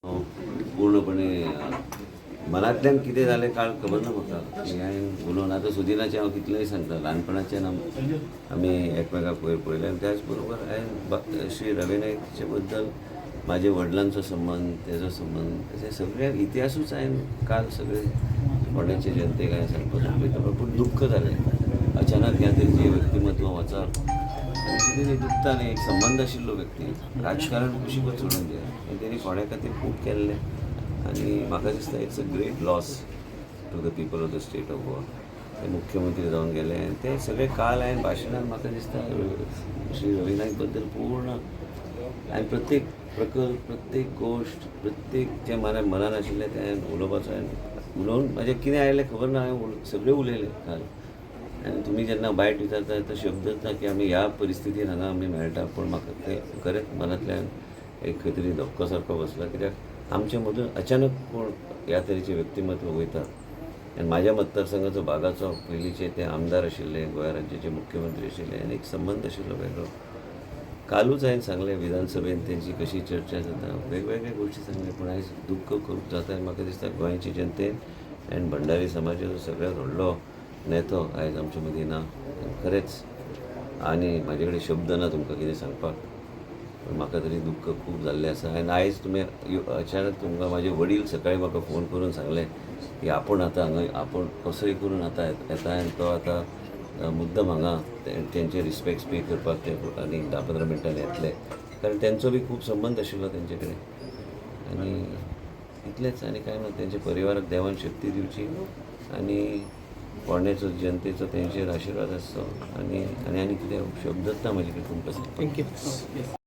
पूर्णपणे मनातल्यान कितें जालें काळ खबर ना म्हाका हांवें उलोवन आतां सुदिनाचें हांव कितलेंय सांगता ल्हानपणाच्यान आमी एकमेकाक पळयलें आनी त्याच बरोबर हांवें श्री रवी नाईकचे बद्दल म्हाजे वडिलांचो संबंध तेजो संबंध तेजे सगळे इतिहासूच हांवें काल सगळे फोंड्याचे जनतेक हांवें सांगपाचो पळयता पूण दुख्ख जालें अचानक ह्या तरेचें व्यक्तिमत्व वचप कितें तरी दुखतालें एक संबंध आशिल्लो व्यक्ती राजकारण कुशीकच सोडून दिलें तेणी फोंड्या खातीर खूब केल्लें आनी म्हाका दिसता it's a great loss to the people of the state of Goa ते मुख्यमंत्री जावन गेले आनी ते सगळे काल हांवें भाशणान म्हाका दिसता श्री रवी नाईक बद्दल पूर्ण हांवें प्रत्येक प्रकल्प प्रत्येक गोश्ट प्रत्येक जें मनान आशिल्लें तें हांवें उलोवपाचो हांवें उलोवन म्हाजें कितें आयलें खबर ना हांवें सगळें उलयलें काल आनी तुमी जेन्ना बायट विचारता तो शब्दच ना की आमी ह्या परिस्थितीन हांगा आमी मेळटा पूण म्हाका तें खरेंच मनांतल्यान एक खंय तरी धक्को सारको बसला कित्याक आमचे मदून अचानक कोण ह्या तरेचें व्यक्तिमत्व वयतात आनी म्हाज्या मतदारसंघाचो भागाचो पयलींचे ते आमदार आशिल्ले गोंय राज्याचे मुख्यमंत्री आशिल्ले आनी एक संबंध आशिल्लो वेगळो कालूच हांवें सांगलें विधानसभेन तेंची कशी चर्चा जाता वेगवेगळे गोश्टी सांगले पूण आयज दुख्ख खूब जाता आनी म्हाका दिसता गोंयचे जनतेन आनी भंडारी समाजाचो सगळ्यात व्हडलो नेतो आयज आमचे मदीं ना खरेंच आनी म्हाजे कडेन शब्द ना तुमकां कितें सांगपाक पूण म्हाका तरी दुख्ख खूब जाल्लें आसा आनी आयज तुमी अचानक तुमकां म्हाजे वडील सकाळीं म्हाका फोन करून सांगलें की आपूण आतां हांगा आपूण कसोय करून आतां येता आनी तो आतां मुद्दम हांगा तेंचे रिस्पेक्ट्स पे करपाक ते आनी 10-15 मिनटांनी येतले कारण तेंचो बी खूब संबंद आशिल्लो तेंचे कडेन आनी इतलेंच आनी कांय ना तेंच्या परिवाराक देवान शक्ती दिवची आनी फोंड्याचो जनतेचो तेंचेर आशिर्वाद आसचो आनी कितें शब्दच ना म्हाजे कडेन तुमकां सांगपाक. थँक्यू.